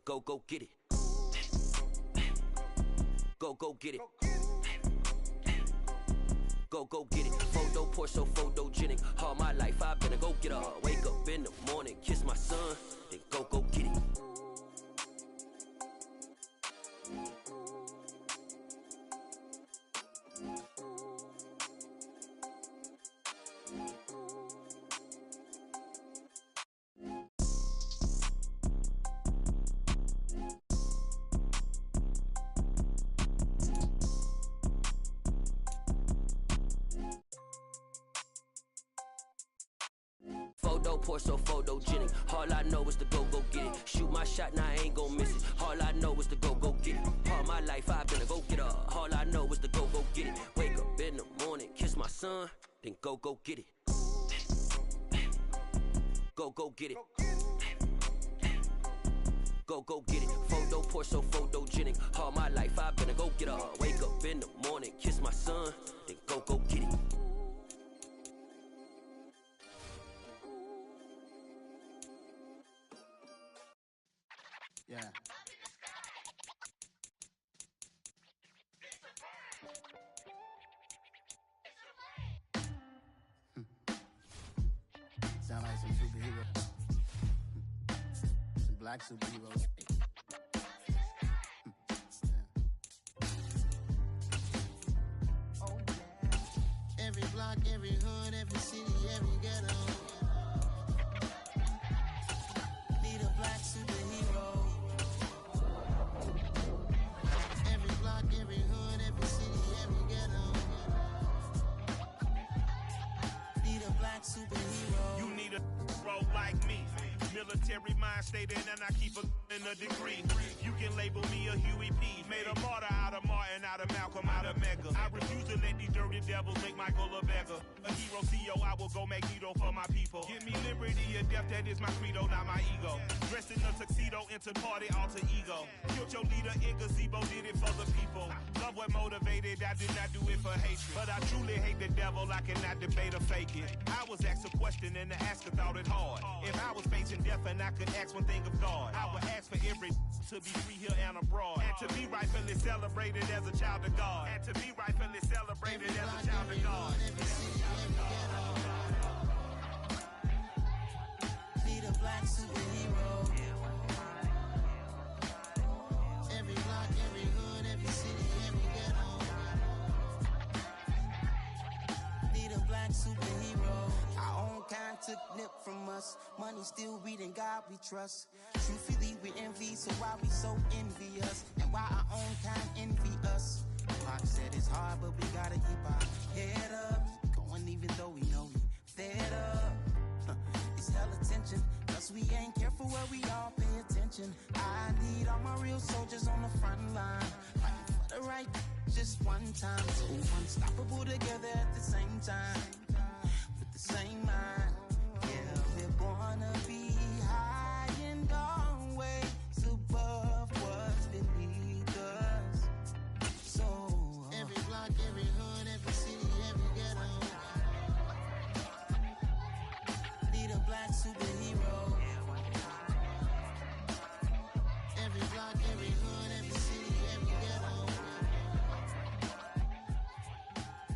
go get it. Go get it. Go get it. Photo poor, so photogenic. All my life I've been a go getter. Wake up in the morning, kiss my son, then go get it. Photo poor, so photogenic. All I know is to go get it. Shoot my shot, now I ain't gon' miss it. All I know is to go get it. All my life I've been a go getter. All I know is to go get it. Wake up in the morning, kiss my son, then go get it. Go get it. Go get it. Photo poor, so photogenic. All my life I've been a go getter. Wake up in the morning, kiss my son, then go get it. Yeah. Sound like some superheroes. Some black superheroes. Oh, yeah. Every block, every hood, every city, every ghetto. Need a black superhero. Every block, every hood, every city, every ghetto. Need a black superhero. You need a role like me. Military mind stated, and I keep in a degree. You can label me a Huey P. Made a martyr out of Martin, out of Malcolm, out of Mega. I refuse to let these dirty devils make Michael a beggar. A hero CEO, I will go Magneto for my people. Give me liberty or death, that is my credo, not my ego. Dressed in a tuxedo, enter party, alter ego. Killed your leader in gazebo, did it for the people. Love what motivated, I did not do it for hatred. But I truly hate the devil, I cannot debate or fake it. I was asked a question and the asker thought it hard. If I was facing death and I could ask one thing of God, I would ask for every to be free here and abroad. And to be rightfully celebrated as a child of God. And to be rightfully celebrated as a child of God. Need a black superhero. Every block, every hood, every city, every ghetto. Need a black superhero. Our own kind took nip from us. Money still reading, God we trust. Truthfully we envy, so why we so envious? And why our own kind envy us? Pac said it's hard, but we gotta keep our head up. Going even though we know we fed up. It's hell attention, cause we ain't careful where we all pay attention. I need all my real soldiers on the front line, fighting for the right just one time. So unstoppable together at the same time, with the same mind. Yeah, we're gonna be high and always above what's beneath us. So every block, every hood, every city, every ghetto. Need a black superhero. Every block, every hood, every city, every ghetto.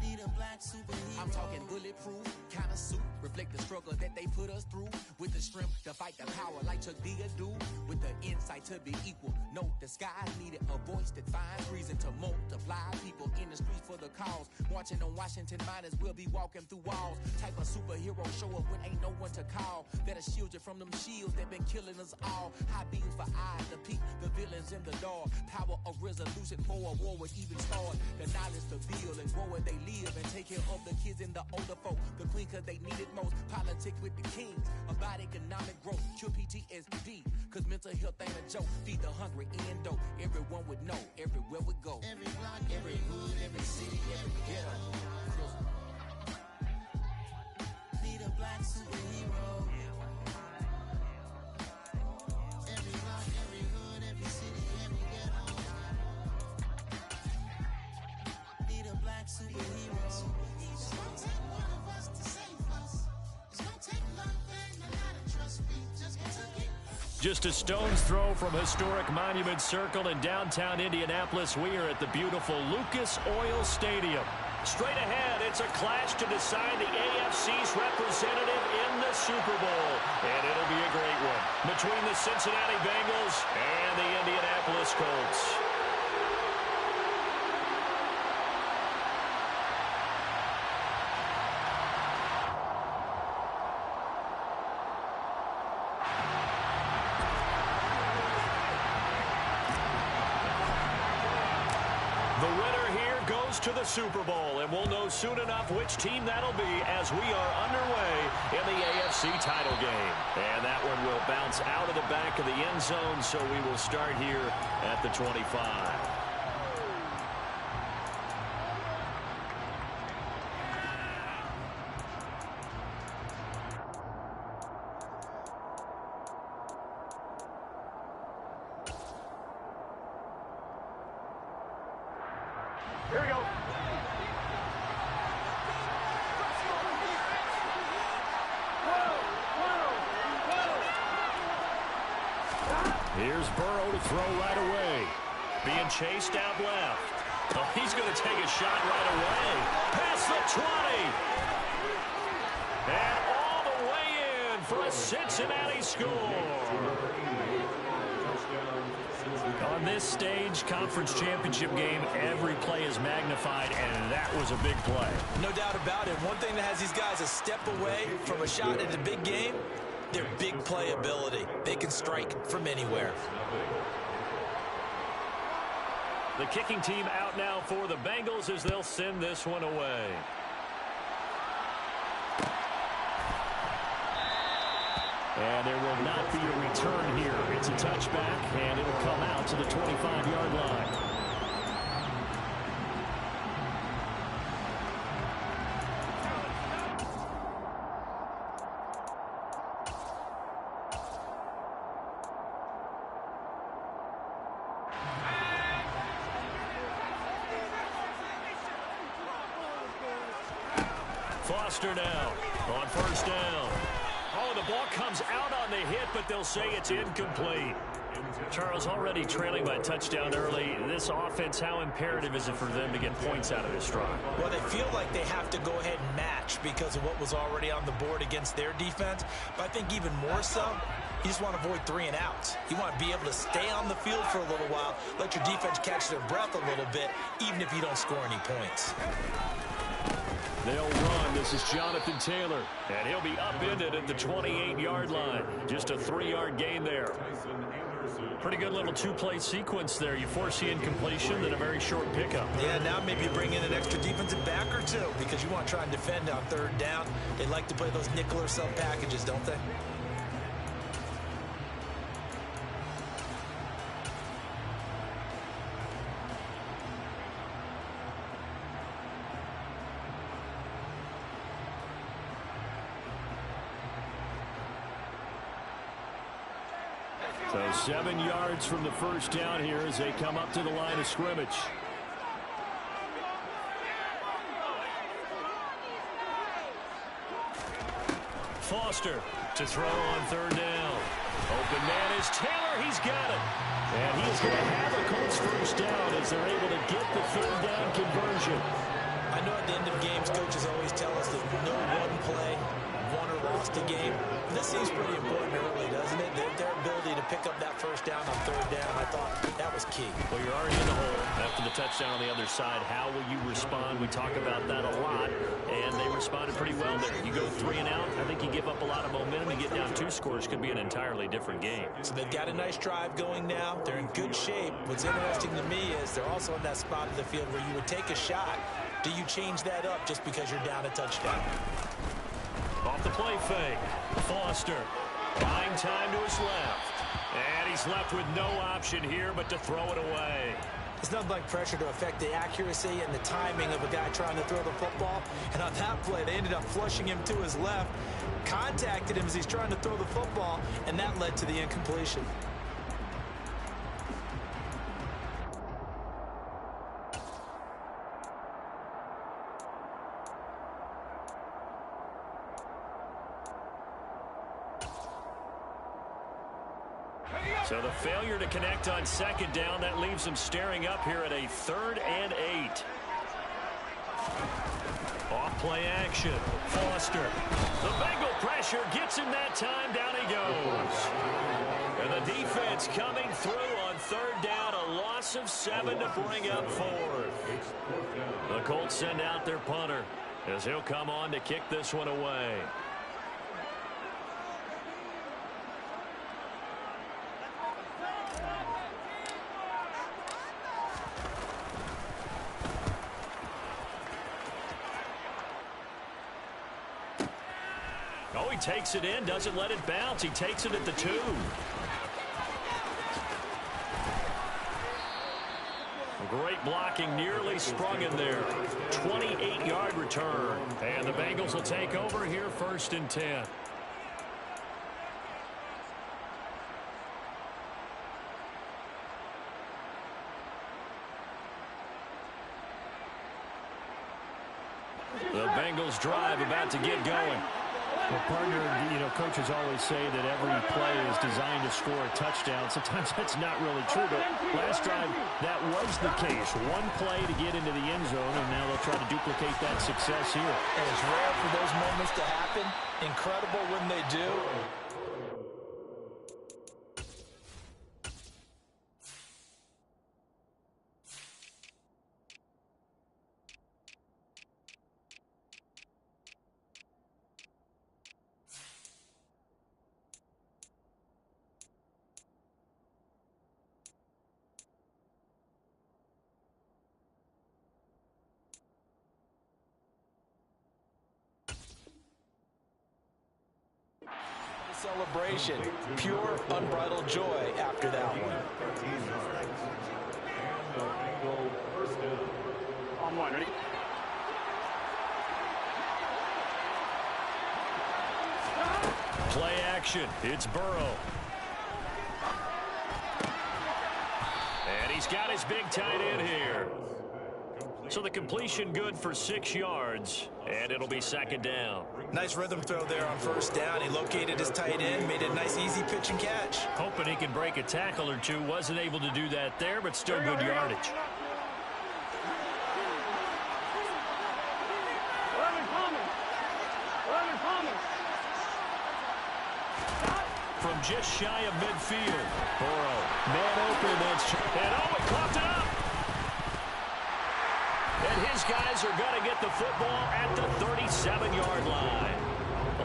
Need a black superhero. I'm talking bulletproof, kind of suit, reflect the struggle that they put us through. With the strength to fight the power like Chuck D do. With the insight to be equal. Note the skies needed a voice that finds reason to multiply. People in the streets for the cause. Marching on Washington miners will be walking through walls. Type of superhero show up when ain't no one to call. That'll shield you from them shields that been killing us all. High beams for eyes to peek the villains in the dark. Power of resolution for a war would even start. The knowledge to build and grow where they live and take care of the kids and the older folk. The queen cause they need it most. Politics with the kings. About economic growth. Cure PTSD. Cause mental health ain't a joke. Feed the hungry and dope. Everyone would know. Everywhere we go. Every block, every hood, every city, every ghetto. Need a black superhero. Every block, every hood, every city, every ghetto. Need a black superhero. It's gonna take one of us to save us. It's gonna take love and a lot of trust. We just gonna take it. Just a stone's throw from historic Monument Circle in downtown Indianapolis, we are at the beautiful Lucas Oil Stadium. Straight ahead, it's a clash to decide the AFC's representative in the Super Bowl. And it'll be a great one between the Cincinnati Bengals and the Indianapolis Colts. The winner here goes to the Super Bowl, and we'll know soon enough which team that'll be as we are underway in the AFC title game. And that one will bounce out of the back of the end zone, so we will start here at the 25. Here we go. Here's Burrow to throw right away. Being chased out left. Oh, he's going to take a shot right away. Past the 20. And all the way in for a Cincinnati score. On this stage, conference championship game, every play is magnified, and that was a big play. No doubt about it. One thing that has these guys a step away from a shot at the big game, their big play ability. They can strike from anywhere. The kicking team out now for the Bengals as they'll send this one away. And there will not be a return here. It's a touchback, and it'll come out to the 25-yard line. Foster now on first down. Oh, the ball comes out on the hit, but they'll say it's incomplete. Charles, already trailing by a touchdown early. This offense, how imperative is it for them to get points out of this drive? Well, they feel like they have to go ahead and match because of what was already on the board against their defense. But I think even more so, you just want to avoid 3 and outs. You want to be able to stay on the field for a little while, let your defense catch their breath a little bit, even if you don't score any points. They'll run. This is Jonathan Taylor, and he'll be upended at the 28-yard line. Just a 3-yard gain there. Pretty good little 2-play sequence there. You force the incompletion, then a very short pickup. Yeah, now maybe you bring in an extra defensive back or two because you want to try and defend on 3rd down. They like to play those nickel or sub packages, don't they? So 7 yards from the first down here as they come up to the line of scrimmage. Foster to throw on 3rd down. Open man is Taylor. He's got it. And he's going to have a Colts first down as they're able to get the 3rd down conversion. I know at the end of games, coaches always tell us that no one play won or lost a game. This seems pretty important early, doesn't it? Their ability to pick up that first down on 3rd down, I thought that was key. Well, you're already in the hole after the touchdown on the other side. How will you respond? We talk about that a lot, and they responded pretty well there. You go 3 and out, I think you give up a lot of momentum. You get down 2 scores, could be an entirely different game. So they've got a nice drive going now. They're in good shape. What's interesting to me is they're also in that spot of the field where you would take a shot. Do you change that up just because you're down a touchdown? Off the play fake. Foster buying time to his left. And he's left with no option here but to throw it away. It's nothing like pressure to affect the accuracy and the timing of a guy trying to throw the football. And on that play, they ended up flushing him to his left, contacted him as he's trying to throw the football, and that led to the incompletion. So the failure to connect on second down, that leaves them staring up here at a 3rd and 8. Off play action. Foster. The Bengal pressure gets him that time. Down he goes. And the defense coming through on 3rd down. A loss of 7 to bring up 4th. The Colts send out their punter as he'll come on to kick this one away. Oh, he takes it in, doesn't let it bounce. He takes it at the 2. Great blocking, nearly sprung in there. 28-yard return. And the Bengals will take over here 1st and 10. The Bengals drive about to get going. Well, partner, coaches always say that every play is designed to score a touchdown. Sometimes that's not really true, but last drive, that was the case. One play to get into the end zone, and now they'll try to duplicate that success here. And it's rare for those moments to happen. Incredible when they do. Celebration, pure, unbridled joy after that one. On one, ready? Play action. It's Burrow. And he's got his big tight end here. So the completion good for 6 yards, and it'll be 2nd down. Nice rhythm throw there on 1st down. He located his tight end, made a nice easy pitch and catch. Hoping he can break a tackle or two. Wasn't able to do that there, but still good yardage. From just shy of midfield, Burrow, man open, and oh, he caught it up. And his guys are going to get the football at the 37-yard line.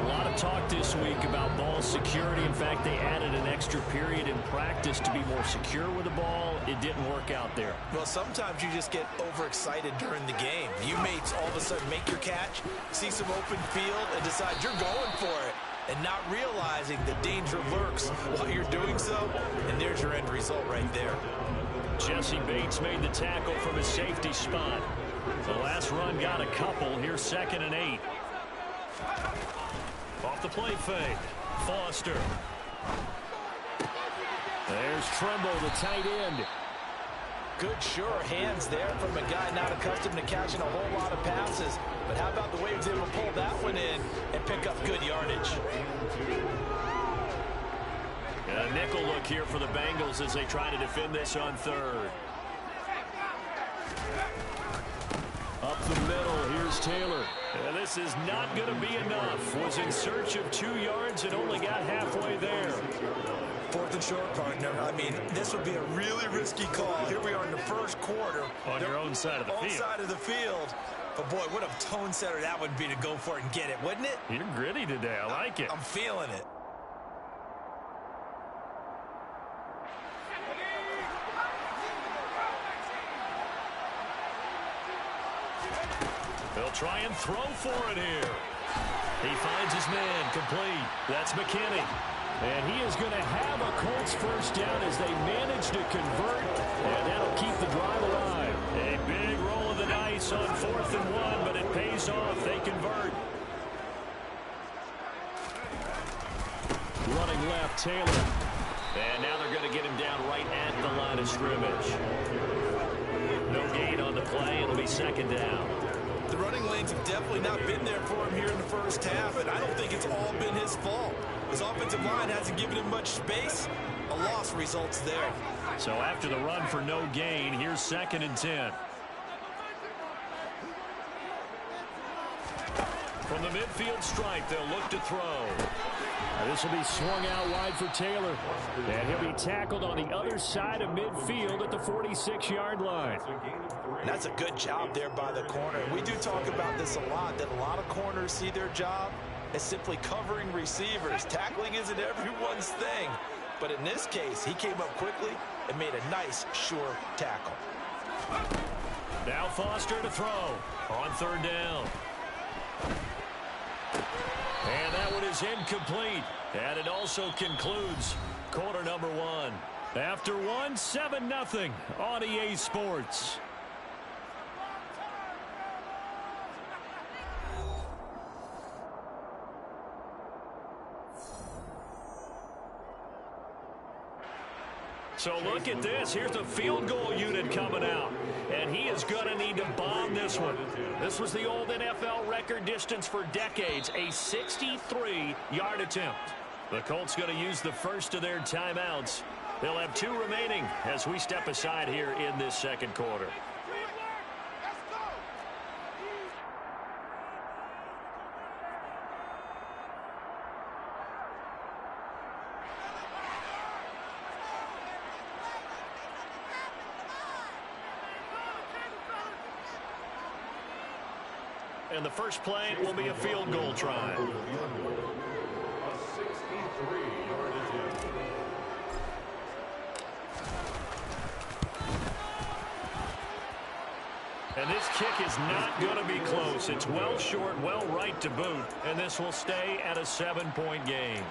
A lot of talk this week about ball security. In fact, they added an extra period in practice to be more secure with the ball. It didn't work out there. Well, sometimes you just get overexcited during the game. You may all of a sudden make your catch, see some open field, and decide you're going for it, and not realizing the danger lurks while you're doing so, and there's your end result right there. Jesse Bates made the tackle from his safety spot. The last run got a couple. Here's 2nd and 8. Off the play fake. Foster. There's Tremble, the tight end. Good, sure hands there from a guy not accustomed to catching a whole lot of passes. But how about the way he was able to pull that one in and pick up good yardage? A nickel look here for the Bengals as they try to defend this on 3rd. Up the middle, here's Taylor. And this is not going to be enough. Was in search of 2 yards and only got halfway there. 4th and short, partner. I mean, this would be a really risky call. Here we are in the 1st quarter. On your own side of the field. Side of the field. But, boy, what a tone setter that would be to go for it and get it, wouldn't it? You're gritty today. I like it. I'm feeling it. They'll try and throw for it here. He finds his man complete. That's McKinney. And he is going to have a Colts 1st down as they manage to convert. And that'll keep the drive alive. A big roll of the dice on 4th and 1, but it pays off. They convert. Running left, Taylor. And now they're going to get him down right at the line of scrimmage. No gain on the play. It'll be 2nd down. The running lanes have definitely not been there for him here in the 1st half, and I don't think it's all been his fault. His offensive line hasn't given him much space. A loss results there. So after the run for no gain, here's 2nd and 10. From the midfield stripe, they'll look to throw. This will be swung out wide for Taylor. And he'll be tackled on the other side of midfield at the 46-yard line. And that's a good job there by the corner. We do talk about this a lot, that a lot of corners see their job as simply covering receivers. Tackling isn't everyone's thing. But in this case, he came up quickly and made a nice, sure tackle. Now Foster to throw on 3rd down. And that one is incomplete. And it also concludes quarter number 1. After 1, 7-0 on EA Sports. So look at this. Here's the field goal unit coming out. And he is going to need to bomb this one. This was the old NFL record distance for decades, a 63-yard attempt. The Colts going to use the first of their timeouts. They'll have 2 remaining as we step aside here in this 2nd quarter. And the first play will be a field goal try. And this kick is not going to be close. It's well short, well right to boot. And this will stay at a 7-point game.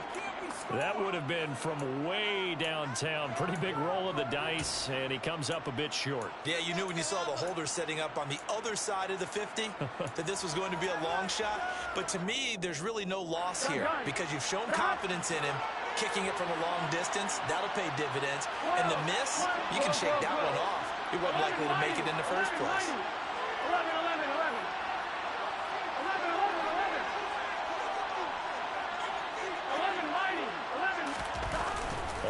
That would have been from way downtown. Pretty big roll of the dice, and he comes up a bit short. Yeah, you knew when you saw the holder setting up on the other side of the 50 that this was going to be a long shot. But to me, there's really no loss here because you've shown confidence in him. Kicking it from a long distance, that'll pay dividends. And the miss, you can shake that one off. He wasn't likely to make it in the first place.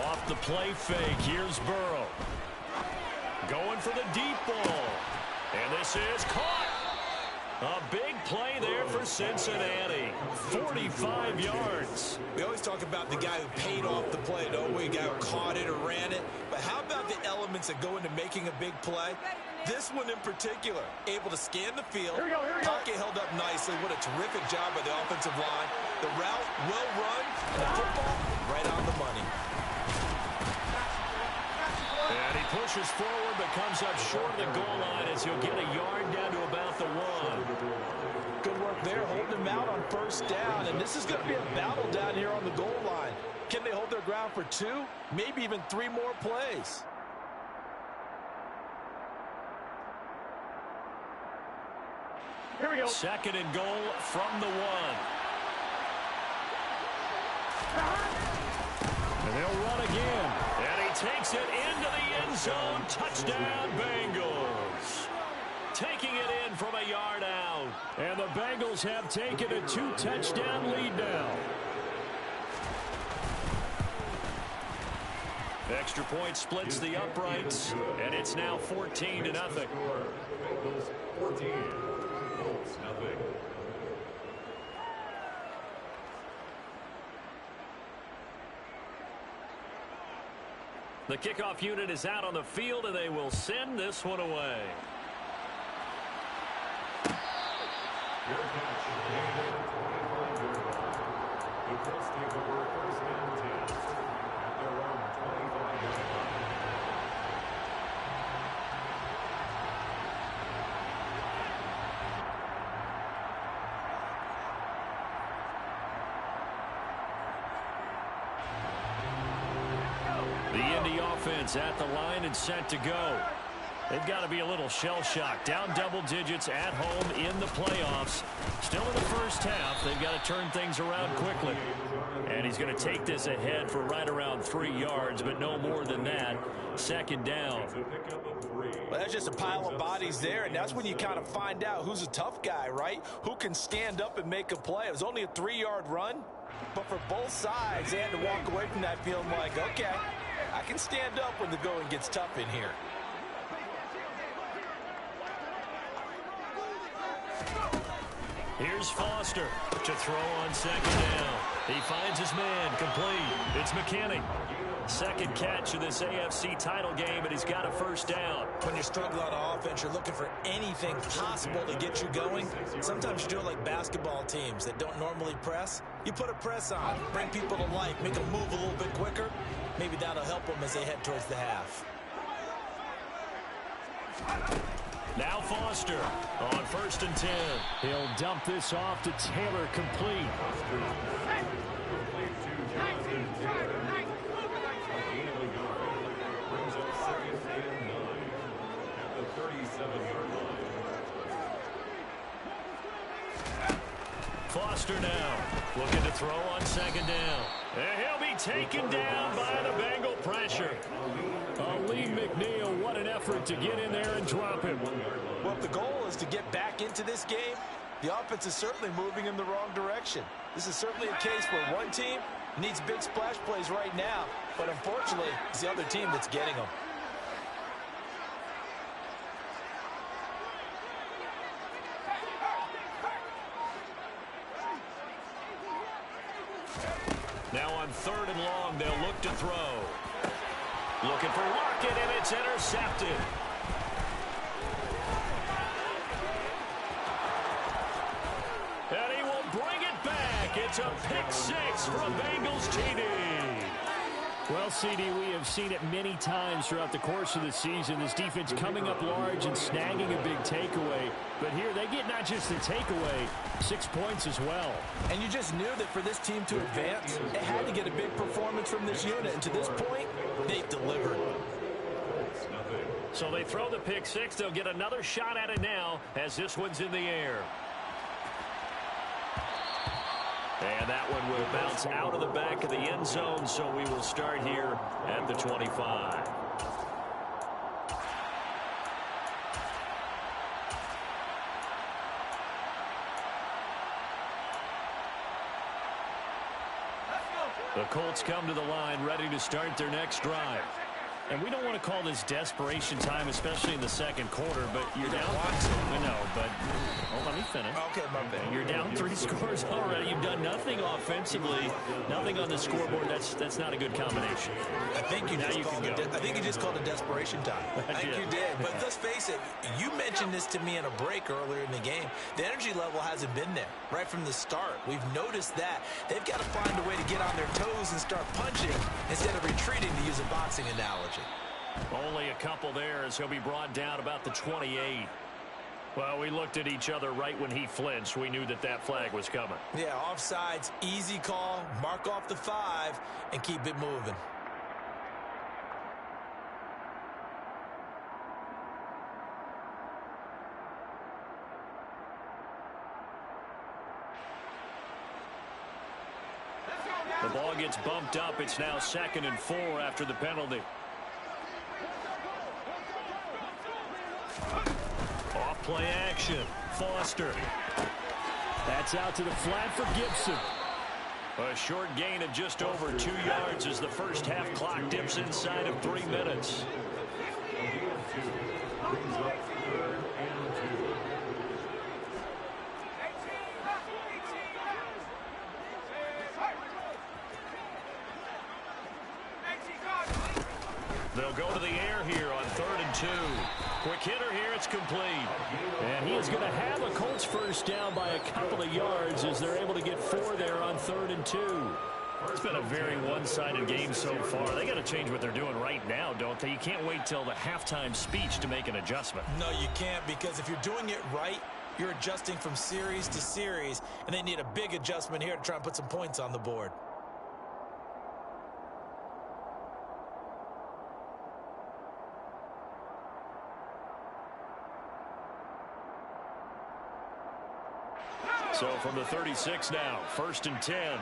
Off the play fake, here's Burrow. Going for the deep ball. And this is caught. A big play there for Cincinnati. 45 yards. We always talk about the guy who paid off the play, don't we? A guy who caught it or ran it. But how about the elements that go into making a big play? This one in particular, able to scan the field. Pocket held up nicely. What a terrific job by the offensive line. The route, well run, and the football, right on the money. And he pushes forward but comes up short of the goal line as he'll get a yard down to about the 1. Good work there, holding him out on 1st down. And this is going to be a battle down here on the goal line. Can they hold their ground for 2, maybe even 3 more plays? Here we go. 2nd and goal from the 1. And they'll run again. And he takes it into the end zone. Touchdown, Bengals. Taking it in from a yard out. And the Bengals have taken a 2-touchdown lead now. Extra point splits the uprights. And it's now 14-0. Bengals 14, Colts nothing. The kickoff unit is out on the field, and they will send this one away. Your catch, gain over 25 yards. The Colts take over 1st and 10 at their own 25-yard line. The Indy offense at the line and set to go. They've got to be a little shell-shocked. Down double digits at home in the playoffs. Still in the first half. They've got to turn things around quickly. And he's going to take this ahead for right around 3 yards, but no more than that. 2nd down. Well, that's just a pile of bodies there, and that's when you kind of find out who's a tough guy, right? Who can stand up and make a play. It was only a 3-yard run, But for both sides, they had to walk away from that feeling like, okay, I can stand up when the going gets tough in here. Here's Foster to throw on second down. He finds his man, complete. It's McKinney. Second catch of this AFC title game, and he's got a first down. When you're struggling on offense, you're looking for anything possible to get you going. Sometimes you do it like basketball teams that don't normally press. You put a press on, bring people to life, make them move a little bit quicker. Maybe that'll help them as they head towards the half. Now Foster on 1st and 10. He'll dump this off to Taylor, complete. Foster now looking to throw on second down. And he'll be taken down by the Bengal pressure. Lee McNeil, what an effort to get in there and drop him. Well, if the goal is to get back into this game, the offense is certainly moving in the wrong direction. This is certainly a case where one team needs big splash plays right now, but unfortunately, it's the other team that's getting them. Now on 3rd and long, they'll look to throw. Looking for Lockett, and it's intercepted. And he will bring it back. It's a pick six from Bengals TD. Well, CD, we have seen it many times throughout the course of the season. This defense coming up large and snagging a big takeaway. But here they get not just the takeaway, 6 points as well. And you just knew that for this team to advance, it had to get a big performance from this unit. And to this point, they've delivered. So they throw the pick six. They'll get another shot at it now as this one's in the air. And that one will bounce out of the back of the end zone, so we will start here at the 25. The Colts come to the line ready to start their next drive. And we don't want to call this desperation time, especially in the second quarter, but you're down. I know, but let me finish. Okay, my bad. You're down 3 scores already. You've done nothing offensively, nothing on the scoreboard. That's not a good combination. I think you just called it desperation time. I think you did. But let's face it, you mentioned this to me in a break earlier in the game. The energy level hasn't been there right from the start. We've noticed that. They've got to find a way to get on their toes and start punching instead of retreating, to use a boxing analogy. Only a couple there as he'll be brought down about the 28. Well, we looked at each other right when he flinched. We knew that flag was coming. Yeah, offsides, easy call, mark off the 5, and keep it moving. The ball gets bumped up. It's now 2nd and 4 after the penalty. Off play action. Foster. That's out to the flat for Gibson. A short gain of just over 2 yards as the first half clock dips inside of 3 minutes. They'll go to the air here on 3rd and 2. Quick hitter here, it's complete. And he is going to have a Colts first down by a couple of yards as they're able to get 4 there on 3rd and 2. It's been a very one-sided game so far. They got to change what they're doing right now, don't they? You can't wait till the halftime speech to make an adjustment. No, you can't, because if you're doing it right, you're adjusting from series to series, and they need a big adjustment here to try and put some points on the board. So from the 36 now, 1st and 10.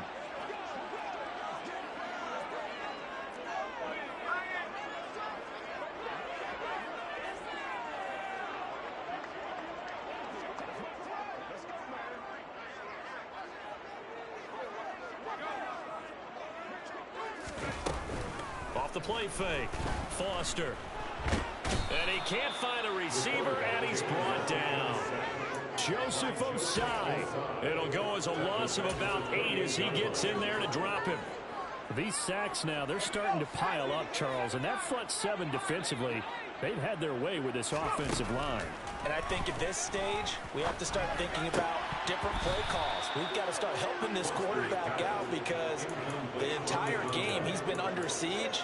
Off the play fake. Foster. And he can't find a receiver, and he's brought down. Joseph Osai. It'll go as a loss of about 8 as he gets in there to drop him. These sacks now, they're starting to pile up, Charles. And that front seven defensively, they've had their way with this offensive line. And I think at this stage, we have to start thinking about different play calls. We've got to start helping this quarterback out because the entire game he's been under siege.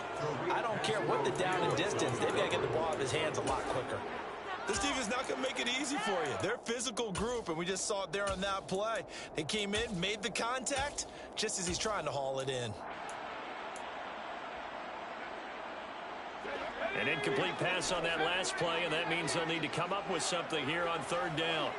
I don't care what the down and distance. They've got to get the ball out of his hands a lot quicker. This team is not going to make it easy for you. They're a physical group, and we just saw it there on that play. They came in, made the contact, just as he's trying to haul it in. An incomplete pass on that last play, and that means they'll need to come up with something here on third down.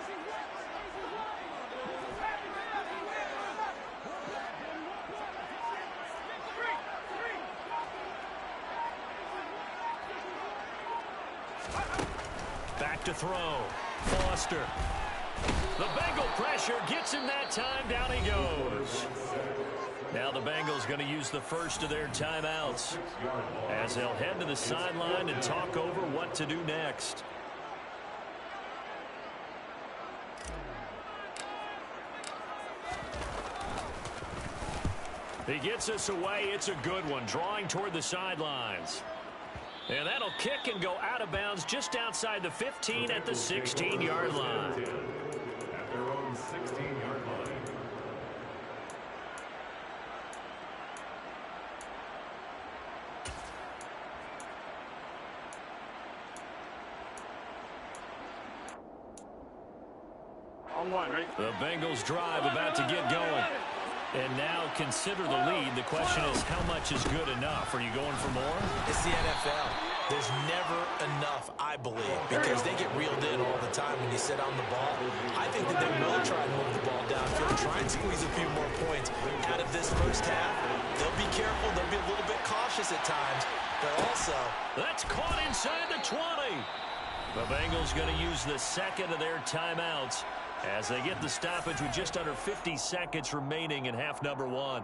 Back to throw. Foster. The Bengal pressure gets him that time. Down he goes. Now the Bengals going to use the first of their timeouts as they'll head to the sideline and talk over what to do next. He gets us away. It's a good one, drawing toward the sidelines. And that'll kick and go out of bounds just outside the 15 at the 16-yard line. At their own 16-yard line. On one, right? The Bengals drive about to get going. And now consider the lead. The question is, how much is good enough? Are you going for more? It's the NFL. There's never enough, I believe, because they get reeled in all the time when you sit on the ball. I think that they will try and move the ball downfield, try and squeeze a few more points out of this first half. They'll be careful. They'll be a little bit cautious at times, but also... That's caught inside the 20. The Bengals going to use the second of their timeouts as they get the stoppage with just under 50 seconds remaining in half number one.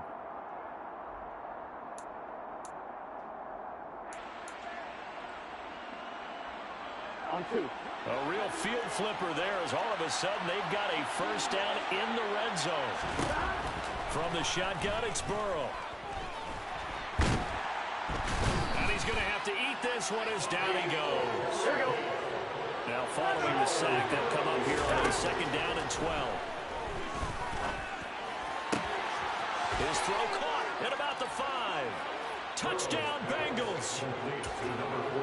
On two. A real field flipper there as all of a sudden they've got a first down in the red zone. From the shotgun, it's Burrow. And he's going to have to eat this one as down he goes. There we go. Now following the sack, they'll come up here on a second down and 12. His throw caught at about the 5. Touchdown, Bengals.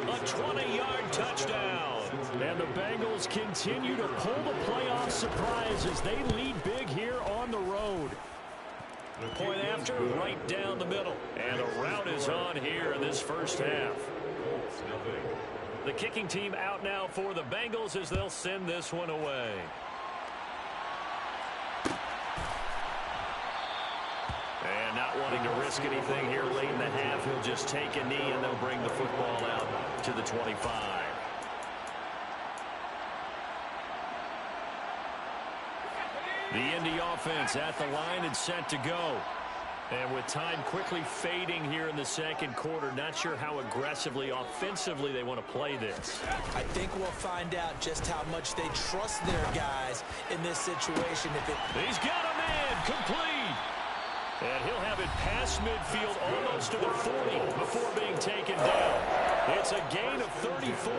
A 20-yard touchdown. And the Bengals continue to pull the playoff surprise as they lead big here on the road. Point after, right down the middle. And a rout is on here in this first half. The kicking team out now for the Bengals as they'll send this one away. And not wanting to risk anything here late in the half, he'll just take a knee and they'll bring the football out to the 25. The Indy offense at the line and set to go. And with time quickly fading here in the second quarter, not sure how aggressively, offensively they want to play this. I think we'll find out just how much they trust their guys in this situation. He's got a man complete. And he'll have it past midfield almost to the 40 before being taken down. It's a gain of 34.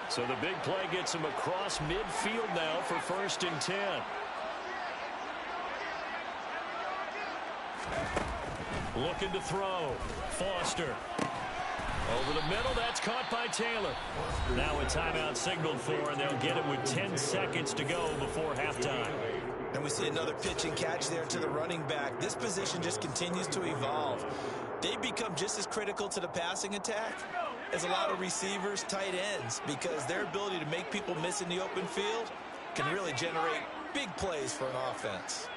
So the big play gets him across midfield now for 1st and 10. Looking to throw. Foster. Over the middle, that's caught by Taylor. Now a timeout signaled for, and they'll get it with 10 seconds to go before halftime. And we see another pitch and catch there to the running back. This position just continues to evolve. They become just as critical to the passing attack as a lot of receivers, tight ends, because their ability to make people miss in the open field can really generate big plays for an offense.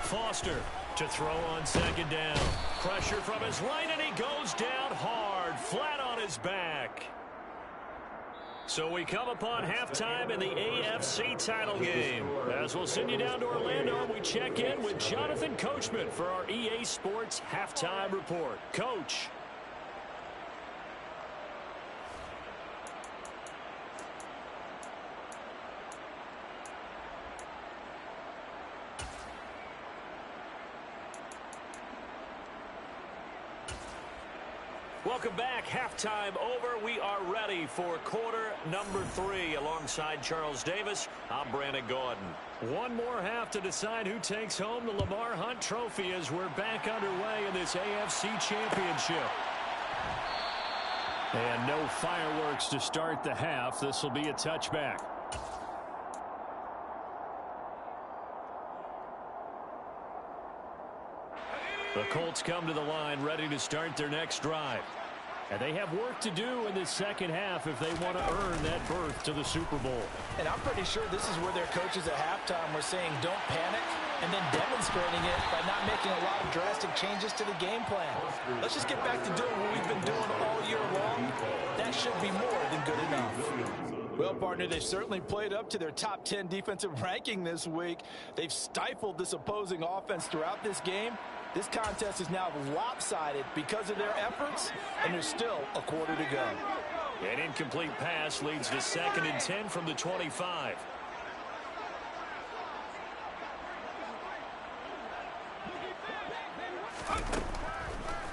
Foster to throw on second down. Pressure from his right, and he goes down hard, flat on his back. So we come upon halftime in the AFC title game. As we'll send you down to Orlando, and we check in with Jonathan Coachman for our EA Sports Halftime Report. Coach. Welcome back. Halftime over. We are ready for quarter number 3. Alongside Charles Davis, I'm Brandon Gordon. One more half to decide who takes home the Lamar Hunt Trophy as we're back underway in this AFC Championship. And no fireworks to start the half. This will be a touchback. The Colts come to the line ready to start their next drive. And they have work to do in this second half if they want to earn that berth to the Super Bowl. And I'm pretty sure this is where their coaches at halftime were saying don't panic, and then demonstrating it by not making a lot of drastic changes to the game plan. Let's just get back to doing what we've been doing all year long. That should be more than good enough. Well, partner, they've certainly played up to their top 10 defensive ranking this week. They've stifled this opposing offense throughout this game. This contest is now lopsided because of their efforts, and there's still a quarter to go. An incomplete pass leads to 2nd and 10 from the 25.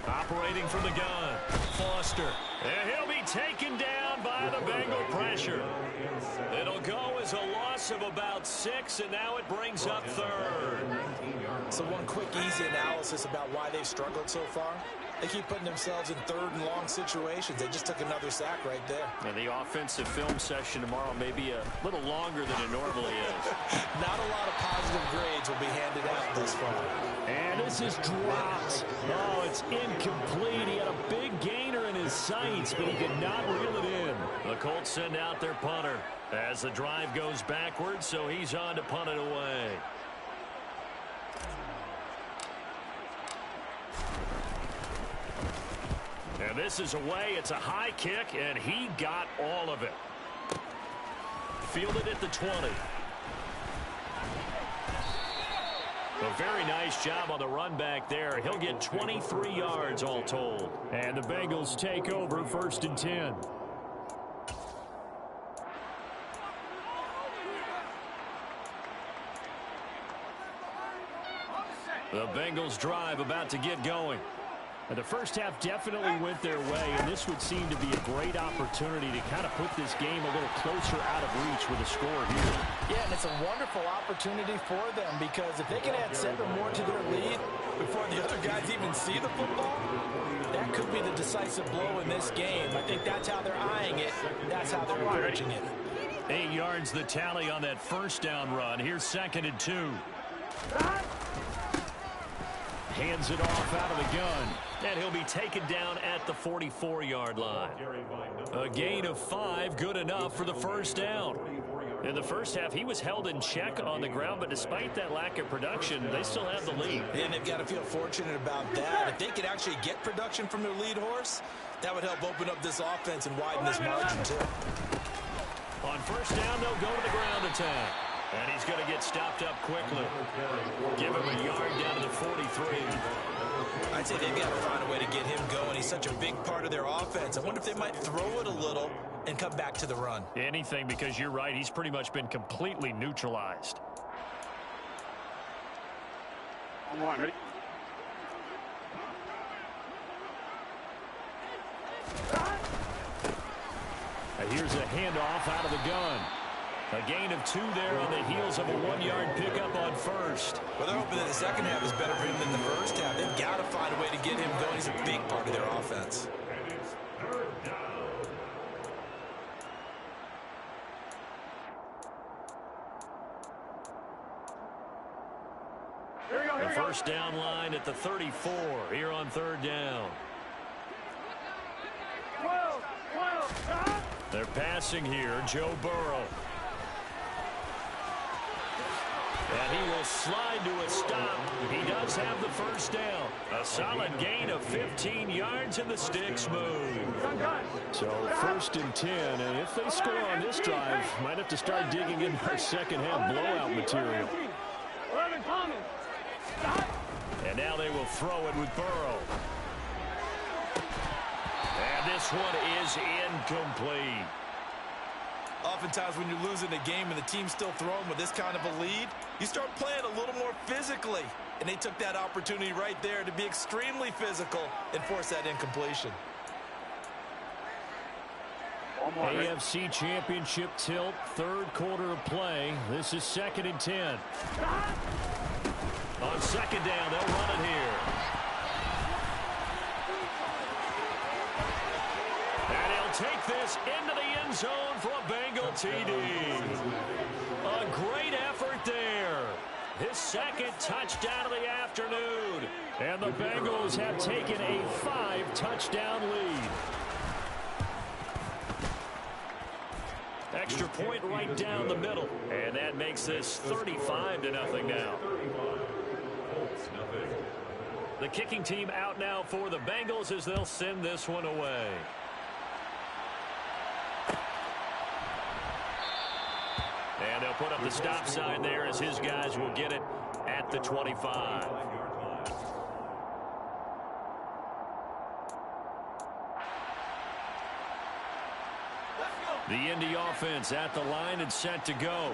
Operating from the gun, Foster. And he'll be taken down by the Bengal pressure. It'll go as a loss of about 6, and now it brings up 3rd. So one quick, easy analysis about why they've struggled so far. They keep putting themselves in 3rd and long situations. They just took another sack right there. And the offensive film session tomorrow may be a little longer than it normally is. Not a lot of positive grades will be handed out this far. And this is dropped. Oh, it's incomplete. He had a big gainer in his sights, but he could not reel it in. The Colts send out their punter as the drive goes backwards, so he's on to punt it away. And this is away. It's a high kick, and he got all of it. Fielded at the 20. A very nice job on the run back there. He'll get 23 yards all told. And the Bengals take over 1st and 10. The Bengals drive about to get going. And the first half definitely went their way, and this would seem to be a great opportunity to kind of put this game a little closer out of reach with a score here. Yeah, and it's a wonderful opportunity for them because if they can add 7 more to their lead before the other guys even see the football, that could be the decisive blow in this game. I think that's how they're eyeing it. That's how they're approaching it. 8 yards the tally on that first down run. Here's 2nd and 2. Hands it off out of the gun. And he'll be taken down at the 44-yard line. A gain of 5, good enough for the first down. In the first half, he was held in check on the ground, but despite that lack of production, they still have the lead. And they've got to feel fortunate about that. If they could actually get production from their lead horse, that would help open up this offense and widen this margin, too. On first down, they'll go to the ground attack. And he's going to get stopped up quickly. Give him a yard down to the 43. I'd say they've got to find a way to get him going. He's such a big part of their offense. I wonder if they might throw it a little and come back to the run. Anything, because you're right. He's pretty much been completely neutralized. On 1, ready? And here's a handoff out of the gun. A gain of 2 there on the heels of a 1-yard pickup on first. Well, they're hoping that the second half is better for him than the first half. They've got to find a way to get him going. He's a big part of their offense. And it's 3rd down. The first down line at the 34 here on 3rd down. They're passing here, Joe Burrow. And he will slide to a stop. He does have the first down. A solid gain of 15 yards, and the sticks move. So 1st and 10, and if they score on this drive, might have to start digging in our second-half blowout material. And now they will throw it with Burrow. And this one is incomplete. Oftentimes when you're losing a game and the team's still throwing with this kind of a lead, you start playing a little more physically. And they took that opportunity right there to be extremely physical and force that incompletion. AFC Championship tilt, 3rd quarter of play. This is 2nd and 10. On 2nd down, they'll run it here. And he'll take this into the end zone for a Bengal TD. A great effort there. His 2nd touchdown of the afternoon. And the Bengals have taken a 5-touchdown lead. Extra point right down the middle. And that makes this 35-0 now. The kicking team out now for the Bengals as they'll send this one away. And they'll put up the stop sign there as his guys will get it at the 25. The Indy offense at the line and set to go.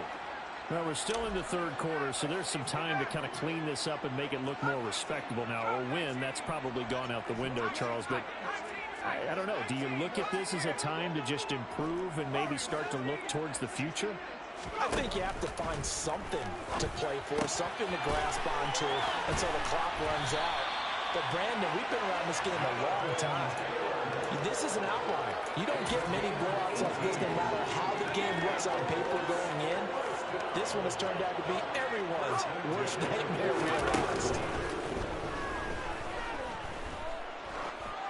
Well, we're still in the 3rd quarter, so there's some time to kind of clean this up and make it look more respectable now. A win, that's probably gone out the window, Charles, but I don't know. Do you look at this as a time to just improve and maybe start to look towards the future? I think you have to find something to play for, something to grasp onto until the clock runs out. But, Brandon, we've been around this game a long time. This is an outlier. You don't get many blowouts like this no matter how the game looks on paper going in. This one has turned out to be everyone's worst nightmare realized.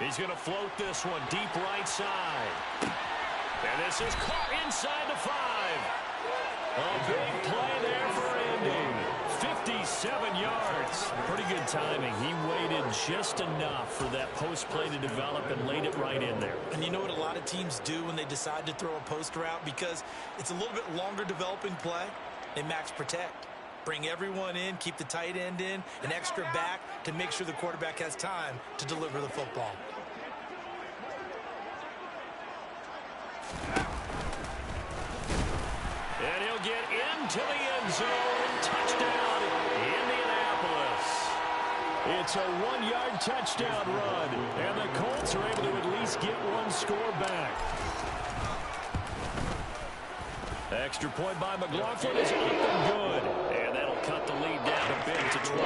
He's going to float this one deep right side. And this is caught inside the 5. A big play there for Andy. 57 yards. Pretty good timing. He waited just enough for that post play to develop and laid it right in there. And you know what a lot of teams do when they decide to throw a post route? Because it's a little bit longer developing play. They max protect. Bring everyone in, keep the tight end in, an extra back to make sure the quarterback has time to deliver the football. And he'll get into the end zone. Touchdown, Indianapolis. It's a 1-yard touchdown run, and the Colts are able to at least get one score back. Extra point by McLaughlin is up and good. And that'll cut the lead down a bit to 28.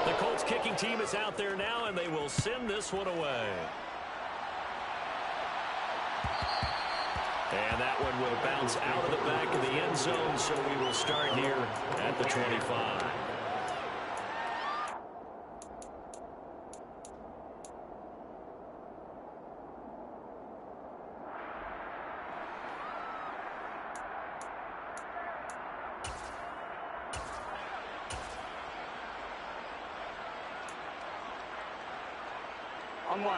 The Colts kicking team is out there now, and they will send this one away. And that one will bounce out of the back of the end zone, so we will start here at the 25.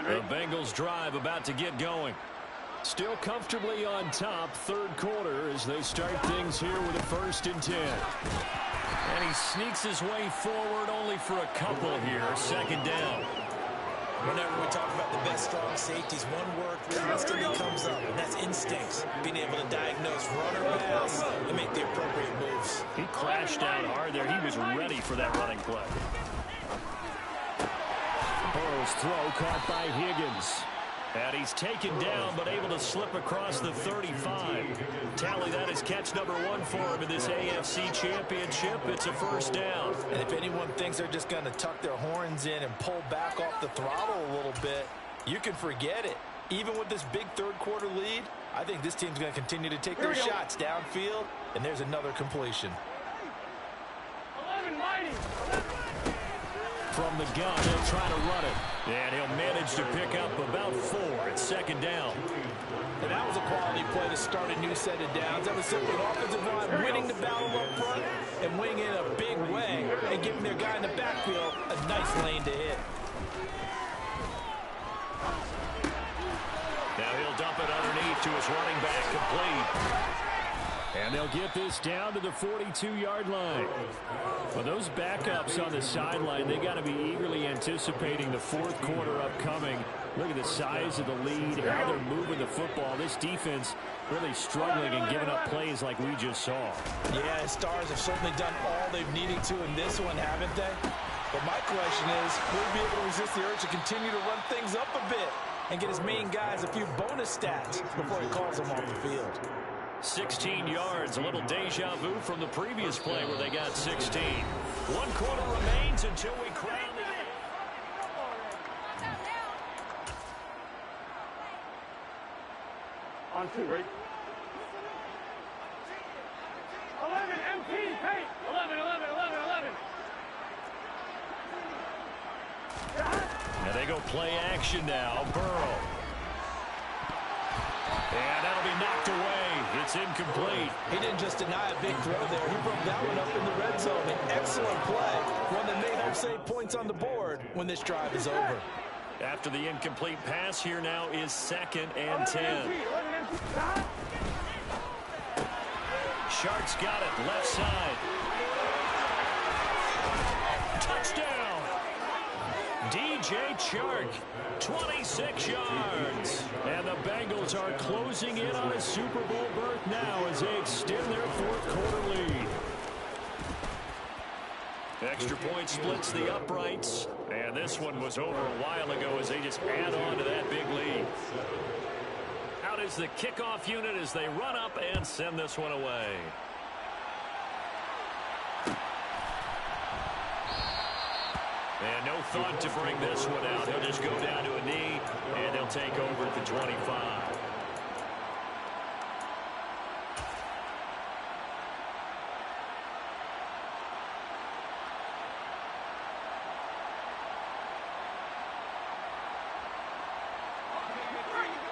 The Bengals drive about to get going. Still comfortably on top, 3rd quarter as they start things here with a 1st and 10. And he sneaks his way forward only for a couple here. 2nd down. Whenever we talk about the best strong safeties, one word constantly comes up, and that's instincts. Being able to diagnose run or pass and make the appropriate moves. He crashed down hard there. He was ready for that running play. Burrow's throw caught by Higgins. And he's taken down, but able to slip across the 35. Tally, that is catch number 1 for him in this AFC Championship. It's a 1st down. And if anyone thinks they're just going to tuck their horns in and pull back off the throttle a little bit, you can forget it. Even with this big 3rd quarter lead, I think this team's going to continue to take their shots downfield, and there's another completion. From the gun, he'll try to run it. And he'll manage to pick up about 4 at 2nd down. And that was a quality play to start a new set of downs. That was simply an offensive line winning the battle up front and winning it in a big way and giving their guy in the backfield a nice lane to hit. Now he'll dump it underneath to his running back, complete. And they'll get this down to the 42-yard line. Well, those backups on the sideline, they got to be eagerly anticipating the fourth quarter upcoming. Look at the size of the lead, how they're moving the football. This defense really struggling and giving up plays like we just saw. Yeah, Stars have certainly done all they've needed to in this one, haven't they? But my question is, will he be able to resist the urge to continue to run things up a bit and get his main guys a few bonus stats before he calls them off the field? 16 yards, a little deja vu from the previous play where they got 16. 1 quarter remains until we crown the... On 2, ready? 11, MT, paint! 11, 11, 11, 11. Now they go play action now. Burrow. And that'll be knocked away. It's incomplete. He didn't just deny a big throw there. He broke that one up in the red zone. An excellent play. One that may help save points on the board when this drive is over. After the incomplete pass, here now is 2nd and 10. Shark's got it, left side. Touchdown! DJ Chark, 26 yards. And the Bengals are closing in on a Super Bowl berth now as they extend their fourth quarter lead. Extra point splits the uprights. And this one was over a while ago as they just add on to that big lead. Out is the kickoff unit as they run up and send this one away. And no thought to bring this one out. He'll just go down to a knee, and they'll take over at the 25.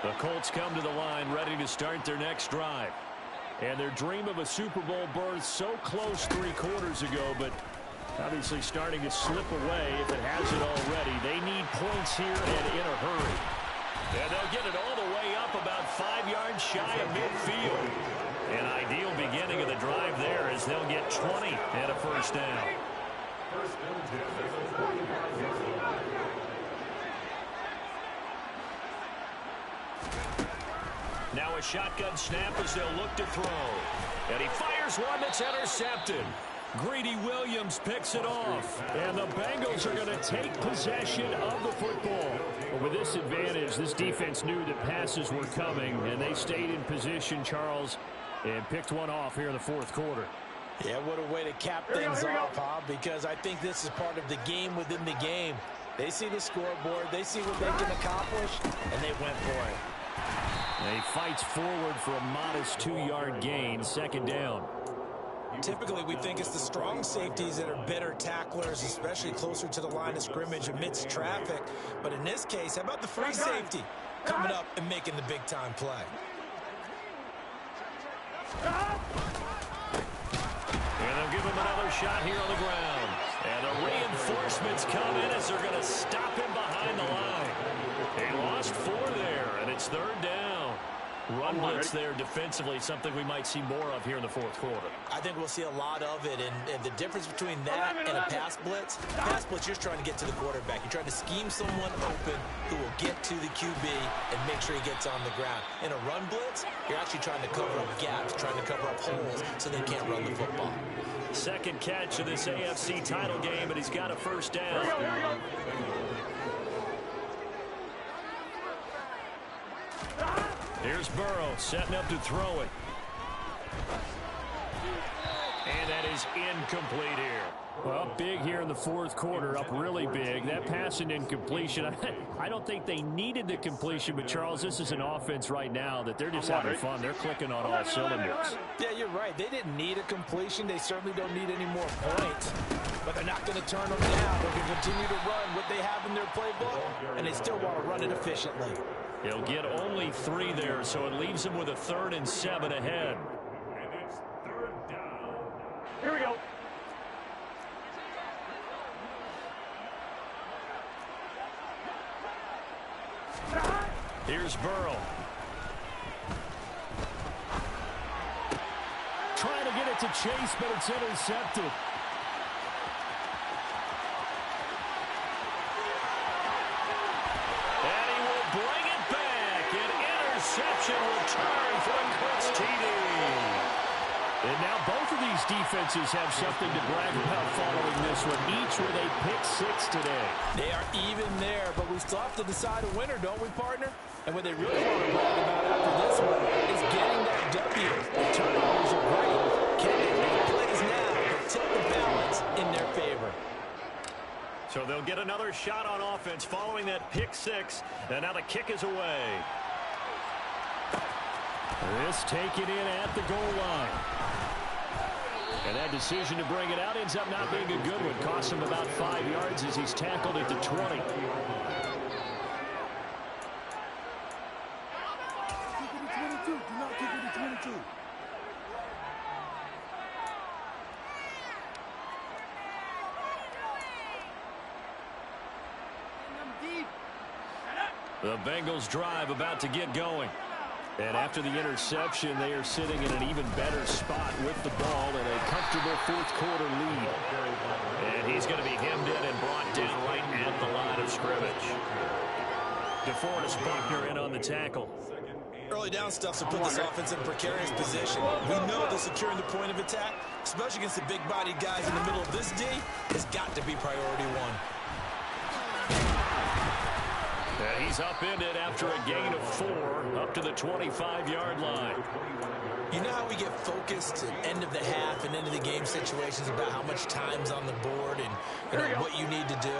The Colts come to the line ready to start their next drive. And their dream of a Super Bowl berth so close 3 quarters ago, but obviously starting to slip away if it hasn't already. They need points here and in a hurry. And they'll get it all the way up about 5 yards shy of midfield. An ideal beginning of the drive there as they'll get 20 and a first down. Now a shotgun snap as they'll look to throw. And he fires one that's intercepted. Greedy Williams picks it off. And the Bengals are going to take possession of the football. But with this advantage, this defense knew that passes were coming, and they stayed in position, Charles, and picked one off here in the fourth quarter. Yeah, what a way to cap things off, huh? Because I think this is part of the game within the game. They see the scoreboard, they see what they can accomplish, and they went for it. He fights forward for a modest 2-yard gain, 2nd down. Typically, we think it's the strong safeties that are better tacklers, especially closer to the line of scrimmage amidst traffic. But in this case, how about the free safety coming up and making the big-time play? And they'll give him another shot here on the ground. And the reinforcements come in as they're going to stop him behind the line. They lost 4 there, and it's 3rd down. Run blitz there defensively, something we might see more of here in the fourth quarter. I think we'll see a lot of it, and the difference between that and a pass blitz, you're just trying to get to the quarterback. You're trying to scheme someone open who will get to the QB and make sure he gets on the ground. In a run blitz, you're actually trying to cover up gaps, trying to cover up holes so they can't run the football. 2nd catch of this AFC title game, and he's got a first down. Here we go. Here's Burrow setting up to throw it. And that is incomplete here. Well, big here in the fourth quarter, up really big. That pass and incompletion, I don't think they needed the completion, but Charles, this is an offense right now that they're just having fun. They're clicking on all cylinders. Yeah, you're right. They didn't need a completion. They certainly don't need any more points. But they're not going to turn them down. They're going to continue to run what they have in their playbook, and they still want to run it efficiently. He'll get only 3 there, so it leaves him with a 3rd and 7 ahead. And it's 3rd down. Here we go. Here's Burrow. Trying to get it to Chase, but it's intercepted. And he will bring it back. An interception return for a Colts TD. And now both of these defenses have something to brag about following this one, each with a pick-6 today. They are even there, but we still have to decide a winner, don't we, partner? And what they really want to brag about after this one is getting that W. The turnovers are great. Can they make plays now that tilt the balance in their favor? So they'll get another shot on offense following that pick-6, and now the kick is away. This taken in at the goal line. And that decision to bring it out ends up not being a good one. Costs him about 5 yards as he's tackled at the 20. The Bengals drive about to get going. And after the interception, they are sitting in an even better spot with the ball in a comfortable 4th quarter lead. And he's going to be hemmed in and brought down right at the line of scrimmage. DeForest Buckner in on the tackle. Early down stuff to put this offense in a precarious position. We know that securing the point of attack, especially against the big-bodied guys in the middle of this D, has got to be priority 1. And he's upended after a gain of 4 up to the 25-yard line. You know how we get focused at end of the half and end of the game situations about how much time's on the board and what you need to do?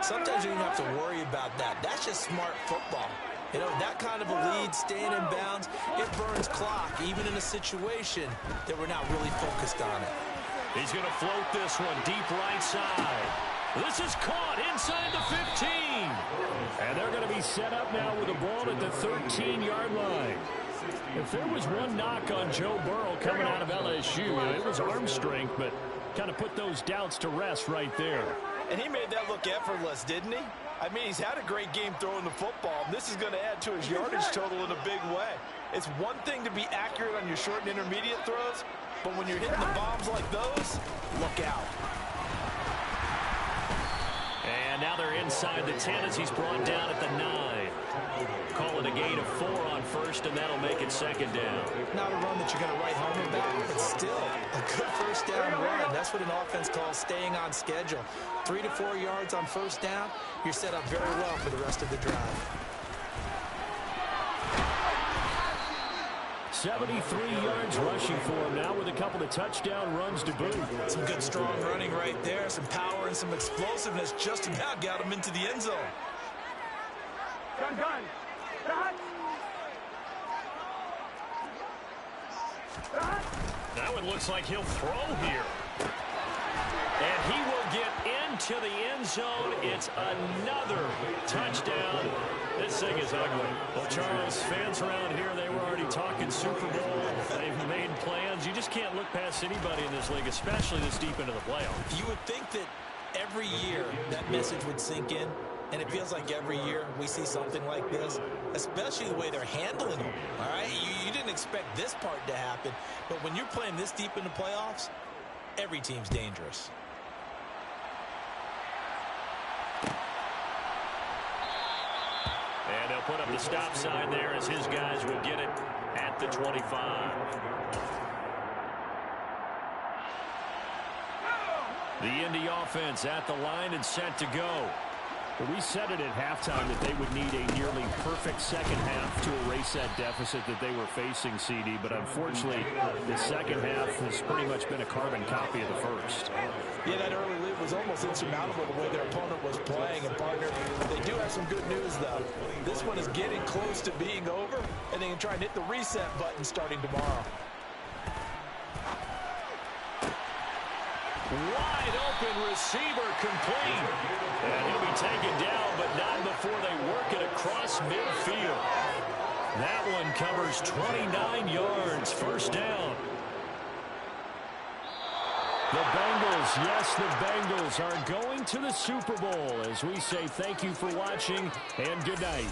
Sometimes you don't have to worry about that. That's just smart football. You know, that kind of a lead, staying in bounds, it burns clock, even in a situation that we're not really focused on it. He's going to float this one deep right side. This is caught inside the 15. And they're going to be set up now with the ball at the 13-yard line. If there was one knock on Joe Burrow coming out of LSU, it was arm strength, but kind of put those doubts to rest right there. And he made that look effortless, didn't he? I mean, he's had a great game throwing the football, and this is going to add to his yardage total in a big way. It's one thing to be accurate on your short and intermediate throws, but when you're hitting the bombs like those, look out. And now they're inside the 10 as he's brought down at the 9. Call it a gain of 4 on first, and that'll make it 2nd down. Not a run that you're going to write home about, but still a good first down run. That's what an offense calls staying on schedule. 3 to 4 yards on first down, you're set up very well for the rest of the drive. 73 yards rushing for him now with a couple of touchdown runs to boot. Some good strong running right there, some power and some explosiveness just about got him into the end zone. Gun. Now it looks like he'll throw here. And he will get into the end zone. It's another touchdown. This thing is ugly. Well, Charles, fans around here, they were already talking Super Bowl. They've made plans. You just can't look past anybody in this league, especially this deep into the playoffs. You would think that every year that message would sink in, and it feels like every year we see something like this, especially the way they're handling them, all right? You didn't expect this part to happen, but when you're playing this deep in the playoffs, every team's dangerous. And they'll put up the stop sign there as his guys will get it at the 25. The Indy offense at the line and set to go. We said it at halftime that they would need a nearly perfect second half to erase that deficit that they were facing, CD. But unfortunately, the second half has pretty much been a carbon copy of the first. Yeah, that early lead was almost insurmountable the way their opponent was playing. And, partner, they do have some good news, though. This one is getting close to being over, and they can try and hit the reset button starting tomorrow. Wide open receiver complete. And he'll be taken down, but not before they work it across midfield. That one covers 29 yards. First down. The Bengals, yes, the Bengals are going to the Super Bowl as we say thank you for watching and good night.